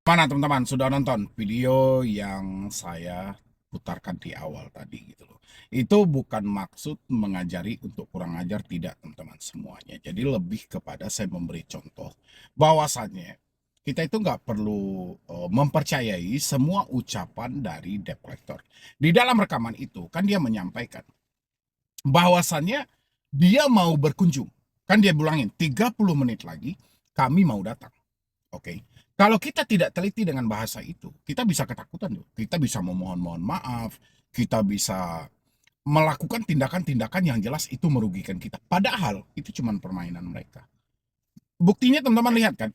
Mana teman-teman sudah nonton video yang saya putarkan di awal tadi gitu loh. Itu bukan maksud mengajari untuk kurang ajar, tidak teman-teman semuanya. Jadi lebih kepada saya memberi contoh bahwasannya kita itu nggak perlu mempercayai semua ucapan dari debt collector. Di dalam rekaman itu kan dia menyampaikan bahwasannya dia mau berkunjung. Kan dia bilangin 30 menit lagi kami mau datang. Oke. Kalau kita tidak teliti dengan bahasa itu, kita bisa ketakutan loh. Kita bisa memohon-mohon maaf, kita bisa melakukan tindakan-tindakan yang jelas itu merugikan kita. Padahal itu cuma permainan mereka. Buktinya teman-teman lihat kan,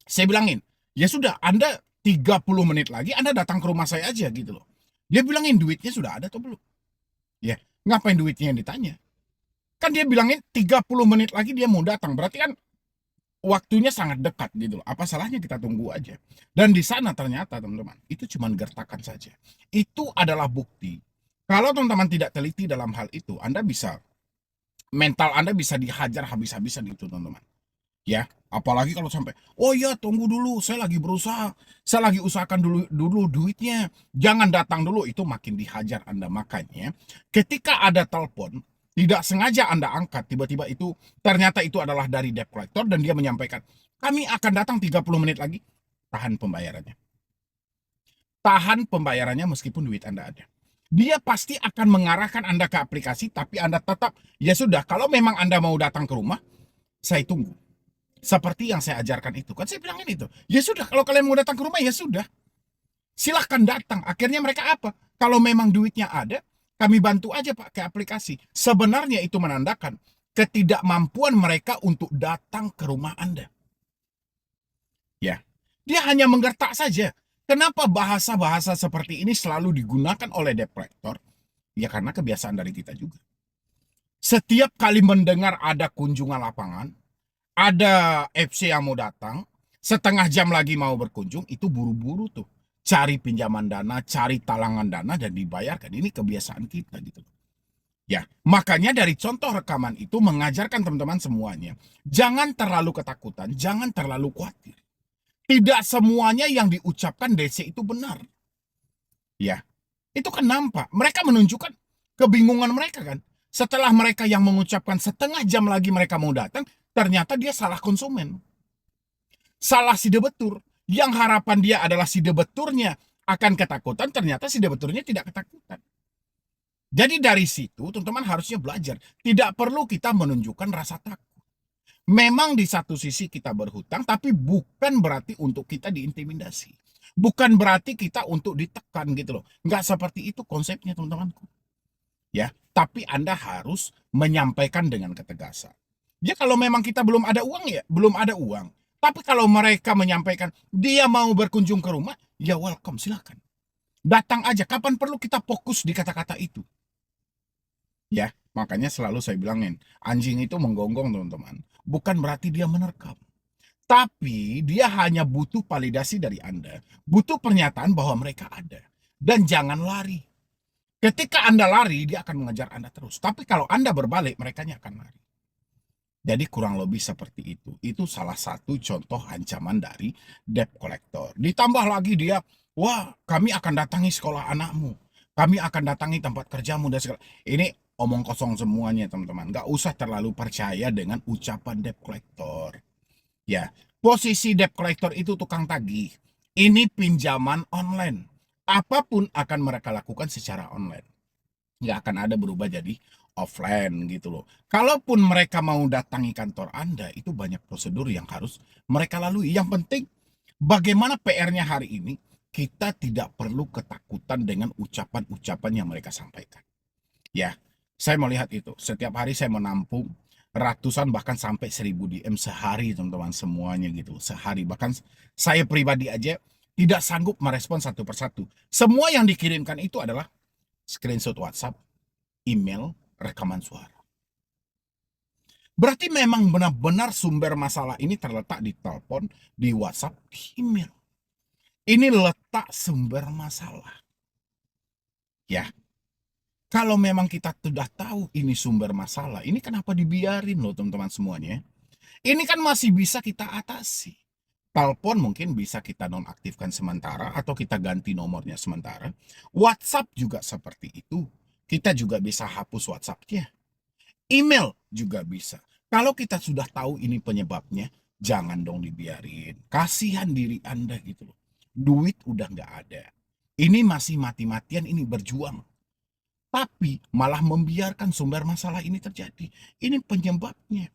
saya bilangin, ya sudah Anda 30 menit lagi Anda datang ke rumah saya aja gitu loh. Dia bilangin duitnya sudah ada atau belum? Ya, ngapain duitnya yang ditanya? Kan dia bilangin 30 menit lagi dia mau datang. Berarti kan waktunya sangat dekat gitu loh. Apa salahnya kita tunggu aja? Dan di sana ternyata teman-teman, itu cuma gertakan saja. Itu adalah bukti. Kalau teman-teman tidak teliti dalam hal itu, mental Anda bisa dihajar habis-habisan itu teman-teman. Ya, apalagi kalau sampai, oh ya tunggu dulu, saya lagi berusaha, saya lagi usahakan dulu duitnya, jangan datang dulu, itu makin dihajar Anda. Makanya ketika ada telepon, tidak sengaja Anda angkat, tiba-tiba itu ternyata itu adalah dari debt collector dan dia menyampaikan, kami akan datang 30 menit lagi, tahan pembayarannya. Tahan pembayarannya meskipun duit Anda ada. Dia pasti akan mengarahkan Anda ke aplikasi, tapi Anda tetap, ya sudah, kalau memang Anda mau datang ke rumah, saya tunggu. Seperti yang saya ajarkan itu. Kan saya bilangin itu. Ya sudah, kalau kalian mau datang ke rumah, ya sudah. Silahkan datang. Akhirnya mereka apa? Kalau memang duitnya ada, kami bantu aja pakai aplikasi. Sebenarnya itu menandakan ketidakmampuan mereka untuk datang ke rumah Anda. Ya, dia hanya menggertak saja. Kenapa bahasa-bahasa seperti ini selalu digunakan oleh debt collector? Ya karena kebiasaan dari kita juga. Setiap kali mendengar ada kunjungan lapangan, ada FC yang mau datang, setengah jam lagi mau berkunjung, itu buru-buru tuh. Cari pinjaman dana, cari talangan dana, dan dibayarkan. Ini kebiasaan kita gitu. Ya, makanya dari contoh rekaman itu mengajarkan teman-teman semuanya, jangan terlalu ketakutan, jangan terlalu khawatir. Tidak semuanya yang diucapkan DC itu benar. Ya, itu kan nampak. Mereka menunjukkan kebingungan mereka kan. Setelah mereka yang mengucapkan setengah jam lagi mereka mau datang, ternyata dia salah konsumen. Salah si debetur. Yang harapan dia adalah si debeturnya akan ketakutan, ternyata si debeturnya tidak ketakutan. Jadi dari situ teman-teman harusnya belajar. Tidak perlu kita menunjukkan rasa takut. Memang di satu sisi kita berhutang, tapi bukan berarti untuk kita diintimidasi. Bukan berarti kita untuk ditekan gitu loh. Nggak seperti itu konsepnya teman-temanku. Ya, tapi Anda harus menyampaikan dengan ketegasan. Ya kalau memang kita belum ada uang ya, belum ada uang. Tapi kalau mereka menyampaikan dia mau berkunjung ke rumah, ya welcome, silakan. Datang aja, kapan perlu kita fokus di kata-kata itu. Ya, makanya selalu saya bilangin, anjing itu menggonggong teman-teman. Bukan berarti dia menerkam. Tapi dia hanya butuh validasi dari Anda. Butuh pernyataan bahwa mereka ada. Dan jangan lari. Ketika Anda lari, dia akan mengejar Anda terus. Tapi kalau Anda berbalik, mereka akan lari. Jadi kurang lebih seperti itu. Itu salah satu contoh ancaman dari debt collector. Ditambah lagi dia, wah kami akan datangi sekolah anakmu. Kami akan datangi tempat kerjamu dan segala. Ini omong kosong semuanya teman-teman. Gak usah terlalu percaya dengan ucapan debt collector. Ya, posisi debt collector itu tukang tagih. Ini pinjaman online. Apapun akan mereka lakukan secara online. Nggak akan ada berubah jadi offline gitu loh. Kalaupun mereka mau datangi kantor Anda, itu banyak prosedur yang harus mereka lalui. Yang penting, bagaimana PR-nya hari ini, kita tidak perlu ketakutan dengan ucapan-ucapan yang mereka sampaikan. Ya, saya melihat itu. Setiap hari saya menampung ratusan bahkan sampai 1000 DM sehari teman-teman semuanya gitu. Sehari. Bahkan saya pribadi aja tidak sanggup merespon satu persatu. Semua yang dikirimkan itu adalah screenshot WhatsApp, email, rekaman suara. Berarti memang benar-benar sumber masalah ini terletak di telepon, di WhatsApp, di email. Ini letak sumber masalah. Ya, kalau memang kita sudah tahu ini sumber masalah, ini kenapa dibiarin loh teman-teman semuanya? Ini kan masih bisa kita atasi. Telepon mungkin bisa kita nonaktifkan sementara atau kita ganti nomornya sementara. WhatsApp juga seperti itu. Kita juga bisa hapus WhatsApp-nya. Email juga bisa. Kalau kita sudah tahu ini penyebabnya, jangan dong dibiarin. Kasihan diri Anda gitu loh. Duit udah nggak ada. Ini masih mati-matian ini berjuang. Tapi malah membiarkan sumber masalah ini terjadi. Ini penyebabnya.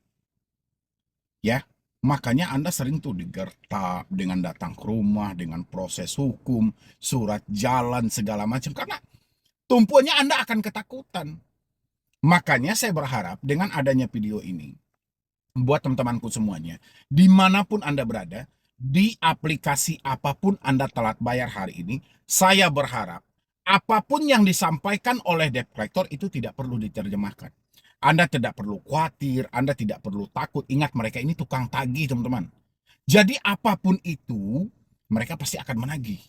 Ya, makanya Anda sering tuh digertak dengan datang ke rumah, dengan proses hukum, surat jalan, segala macam. Karena tumpuannya Anda akan ketakutan. Makanya saya berharap dengan adanya video ini, buat teman-temanku semuanya, dimanapun Anda berada, di aplikasi apapun Anda telat bayar hari ini, saya berharap apapun yang disampaikan oleh debt collector itu tidak perlu diterjemahkan. Anda tidak perlu khawatir, Anda tidak perlu takut. Ingat, mereka ini tukang tagih, teman-teman. Jadi apapun itu, mereka pasti akan menagih.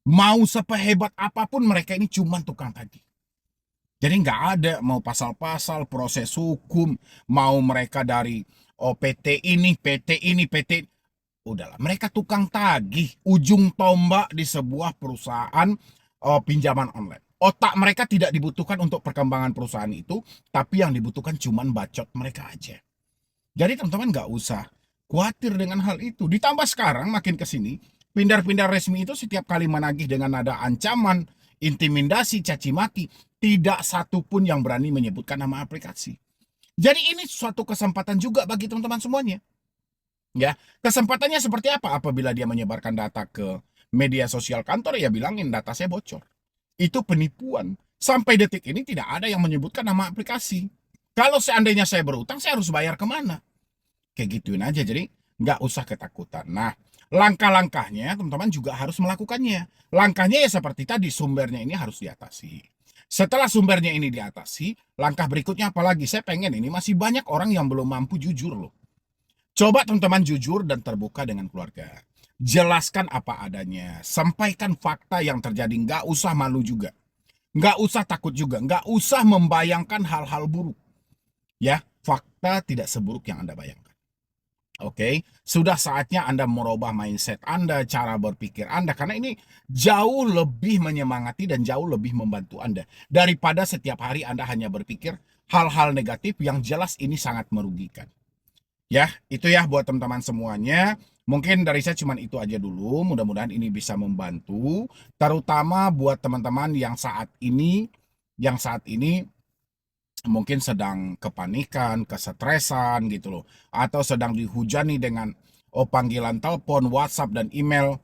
Mau sehebat apapun, mereka ini cuma tukang tagih. Jadi nggak ada mau pasal-pasal, proses hukum, mau mereka dari PT ini, PT ini, PT. Udahlah, mereka tukang tagih, ujung tombak di sebuah perusahaan pinjaman online. Otak mereka tidak dibutuhkan untuk perkembangan perusahaan itu, tapi yang dibutuhkan cuma bacot mereka aja. Jadi teman-teman nggak usah khawatir dengan hal itu. Ditambah sekarang makin ke sini, pindar-pindar resmi itu setiap kali menagih dengan nada ancaman, intimidasi, caci maki, tidak satu pun yang berani menyebutkan nama aplikasi. Jadi ini suatu kesempatan juga bagi teman-teman semuanya. Ya, kesempatannya seperti apa? Apabila dia menyebarkan data ke media sosial kantor, ya bilangin data saya bocor. Itu penipuan. Sampai detik ini tidak ada yang menyebutkan nama aplikasi. Kalau seandainya saya berutang, saya harus bayar kemana? Kayak gituin aja, jadi nggak usah ketakutan. Nah, langkah-langkahnya teman-teman juga harus melakukannya. Langkahnya ya seperti tadi, sumbernya ini harus diatasi. Setelah sumbernya ini diatasi, langkah berikutnya apalagi? Saya pengen ini masih banyak orang yang belum mampu jujur loh. Coba teman-teman jujur dan terbuka dengan keluarga. Jelaskan apa adanya. Sampaikan fakta yang terjadi. Nggak usah malu juga. Nggak usah takut juga. Nggak usah membayangkan hal-hal buruk. Ya, fakta tidak seburuk yang Anda bayangkan. Oke, sudah saatnya Anda merubah mindset Anda, cara berpikir Anda. Karena ini jauh lebih menyemangati dan jauh lebih membantu Anda. Daripada setiap hari Anda hanya berpikir hal-hal negatif yang jelas ini sangat merugikan. Ya, itu ya buat teman-teman semuanya. Mungkin dari saya cuma itu aja dulu. Mudah-mudahan ini bisa membantu, terutama buat teman-teman yang saat ini mungkin sedang kepanikan, kesetresan gitu loh, atau sedang dihujani dengan panggilan telepon, WhatsApp dan email.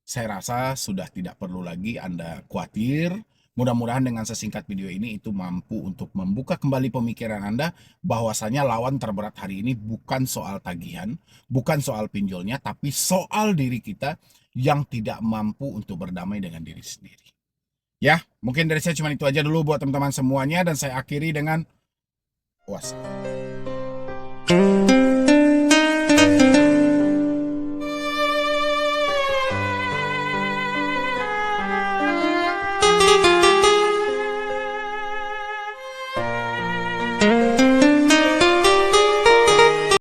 Saya rasa sudah tidak perlu lagi Anda khawatir. Mudah-mudahan dengan sesingkat video ini itu mampu untuk membuka kembali pemikiran Anda bahwasanya lawan terberat hari ini bukan soal tagihan, bukan soal pinjolnya, tapi soal diri kita yang tidak mampu untuk berdamai dengan diri sendiri. Ya, mungkin dari saya cuma itu aja dulu buat teman-teman semuanya dan saya akhiri dengan wassalam.